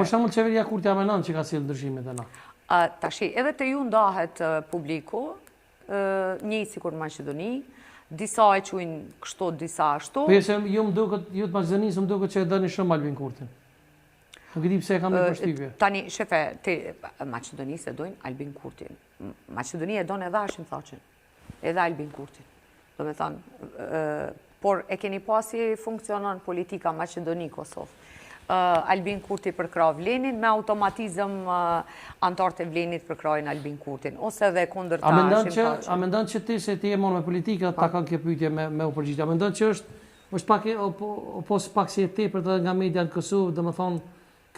Për shembull qeveria kur t'ja menon që ka sjellë ndryshimet e na. Tashi, edhe të ju ndahet publiku, një sikur në Maqedoni, disa e quajnë kështu, disa ashtu. Po se ju më duket, ju të Maqedonisë më duket që e dëni shumë Albin Kurtin. Nuk e di pse e kam në përshtypje. Tani, shefe, Maqedonisë e dojnë Albin Kurtin. Maqedonia e donë edhe Hashim Thaçin, edhe Albin Kurtin. Do me thënë, por e keni pasi funksionon politika Maqedoni-Kosovë. Albin Kurti përkra Vlenin, me automatizëm antarët e Vlenit përkrajnë Albin Kurtin, ose dhe kundër ta Hashim Thaçin. A mendon që ti se ti e morë me politika, ta kanë kjo pyetje me u përgjigje. A mendon që është pak pak si e tepërt edhe nga media në Kosovë, dhe më thonë,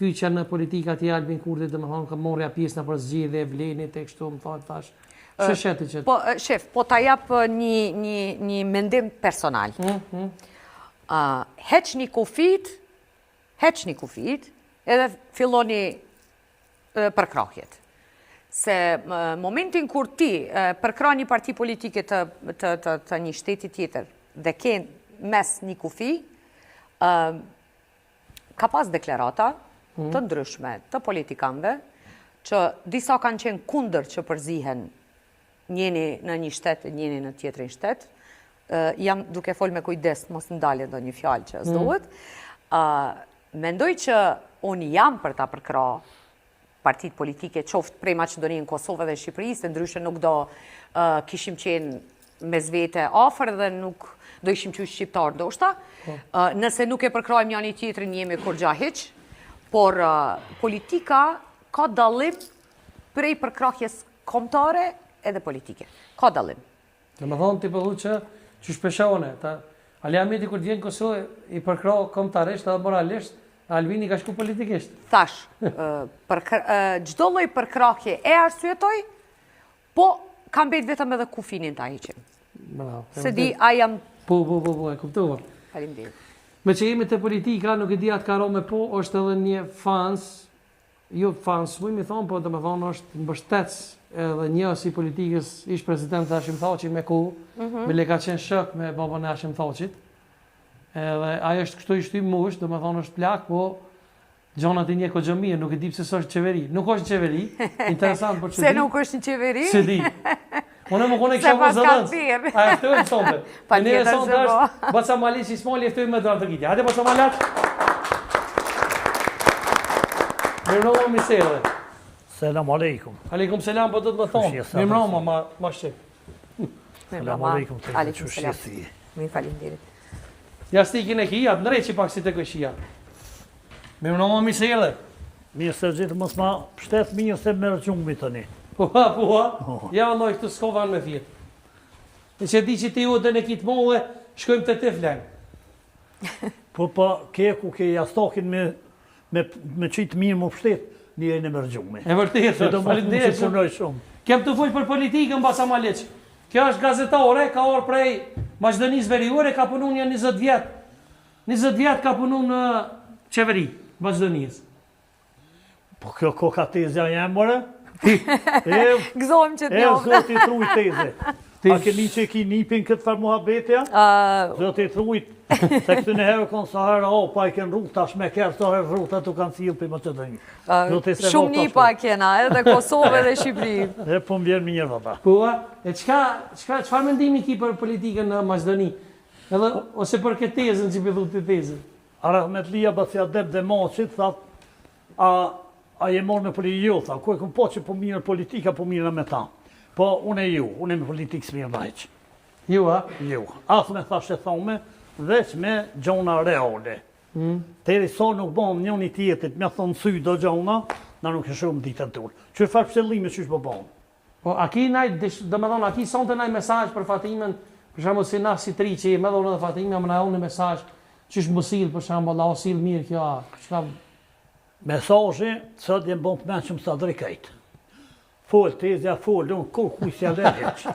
kyqja në politika ti Albin Kurti, dhe më thonë, ka morja pjesë në për zgjidhje e Vlenit e kështu, më thonë, thash. Se sheti që... Po, shef, po ta jap një mendim personal. Heq një kufit, edhe filloni përkrahjet. Se momentin kur ti përkrah një parti politike të një shteti tjetër dhe ke mes një kufi, ka pas deklarata të ndryshme të politikanëve që disa kanë qenë kundër që përzihen njeni në një shtet, njeni në tjetrin shtet. Jam duke fol me kujdes, mos ndalje do një fjalë që s'dohet. Mendoj që unë jam për ta përkra partit politike qoftë prej Maqedonisë, Kosovë dhe Shqipërisë, ndryshe nuk do kishim qenë mes vete afër dhe nuk do ishim qysh shqiptar ndoshta. Nëse nuk e përkrajmë njani tjetrin jemi kur gja hiq, por politika ka dallim prej përkrahjes kombëtare edhe politike. Ka dallim. Në më thonë ti përdu që shpeshone, Ali Ahmeti kur t'vjen Kosovë i përkra kombëtarisht edhe moralisht, Albini ka shku politikisht. Thash, gjdo lloj përkrahje e arsyetoj, po kam bet vetëm edhe kufinin ta hiqim. Se di, a jam... Po, e kuptova. Faleminderit. Me që jemi të politika, nuk e di atë karo me po, është edhe një fans, jo fans, mu mi thonë, po të me thonë është mbështec edhe një si politikës ish prezident të Hashim Thaçi me ku, me le ka qenë shok me babën e Hashim Thaçit. Edhe ajo është kështu i shtyp mush, do me thonë është plak, po gjonat i një Koxhomie, nuk e di pse s'është qeveri. Nuk është qeveri, interesant për që di. Se nuk është një qeveri? Se di. Unë më kone kësha për zëllënës. A e ftoj më sonde. Pa tjetër se po. Baca Malic i smoli e ftoj me dërë të gjitja. Hajde Baca Malic. Mirëmbroma misere. Selam aleikum. Aleikum selam, po do të më thonë. Mirëmbroma, ma shqip. Selam aleikum. Aleikum selam. Mi falinderit. Ja stikin e kia, të nëreqi pak si të këshia. Mirëmbroma misere. Mirë se gjithë mos ma pështet mirë se më rëqumbi të një. Po, ja alloj këtë s'kovan me fjetë. Në që di që ti u dhe në kitë molle, shkojmë të të flenë. Po, ke ku ke jastokin me qitë mirë më pështet, një e në më rëqumbi. E vërtetë, falinderit. Kem të full për politikën, Basa Malic. Kjo është gazetore, ka orë prej Maqedonisë Veriore, ka punu një 20 vjetë. 20 vjetë ka punu në qeveri, Maqedonisë. Po kjo koka tezja jemë, mërë? Gëzojmë që t'njohë. Zoti truj teze. A keni që ki nipin këtë farë muhabetja? Zoti truj, se këtë në herë konë sa herë, pa i kënë rrugë tash me kërë, sa herë rrugë të kanë cilë për Maqedoni. Shumë nipa kena, edhe Kosovë edhe Shqipëri. E po më vjerë mirë vëta. Po, e qëfar mendimi ki për politikën në Maqedoni? Ose për këtë tezën që pëllu të tezën? Arahmet Lia Bacia Deb dhe Maqit, thot, a je morë me politikë jo, tha, ku e këm po që po mirë politika, po mirë me ta. Po, unë me politikë së mirë vajqë. Ju, a? Ju. Asë me thashe thome, veç me gjona reale. Teri sa nuk bom njën i tjetit, me thonë sy do gjona, na nuk e shumë ditën të urë. Që farë pësellime që është bom? Po, a ki sonte naj mesaj për Fatimen, për shambu si na si tri që i me dhonë dhe Fatime, më na unë një mesaj, që është mësil, për shambu, la osil mirë kjo, a? Mesazhi, sot jem bon të menqëm sa drejkajt. Fol, tezja, fol, unë kur kujsja dhe heq.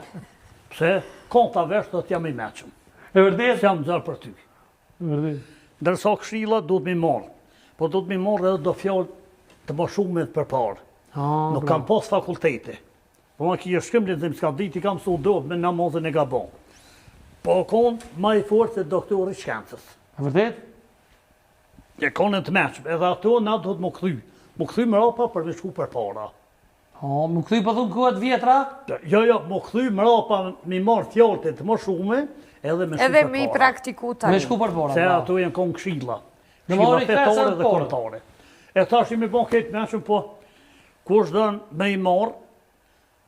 Pse, konta vesh do t'jam i menqëm. E vërdet? Se jam zërë për ty. E vërdet. Ndërsa këshilla do t'mi marë. Po do t'mi marë edhe do fjallë të më shumët për parë. Nuk kam pas fakultete. Po ma ki e shkëmlin dhe më s'ka dit, i kam su dovë me namazën e gabon. Po konë ma i fort se doktori shkencës. E vërdet? E konë të menqëm, edhe ato na do të më këthy. Më këthy më rapa për me shku për para. Më këthy për thunë kohët vjetra? Jo, më këthy më rapa mi marë fjallët të më shume, edhe me shku për para. Edhe me i praktiku tani. Me shku për para. Se ato jenë konë këshilla. Në Këshilla mori fetare kresën dhe kontare. E tash i me bon këtë menshëm, po kush dënë me i marë,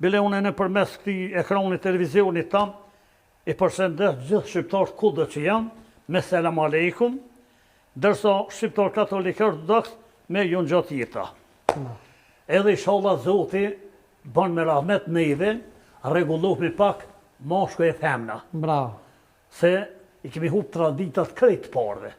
bile une në përmes këti ekranit televizionit tam, i përsendet gjithë shqiptarët kudo që janë, me selam aleikum, dërsa shqiptar katolik ortodoks me ju në gjatë jeta. Edhe inshallah Zoti bën me rahmet neve, rregullohemi pak mashkull e femna. Bravo. Se i kemi hup traditat krejt parve.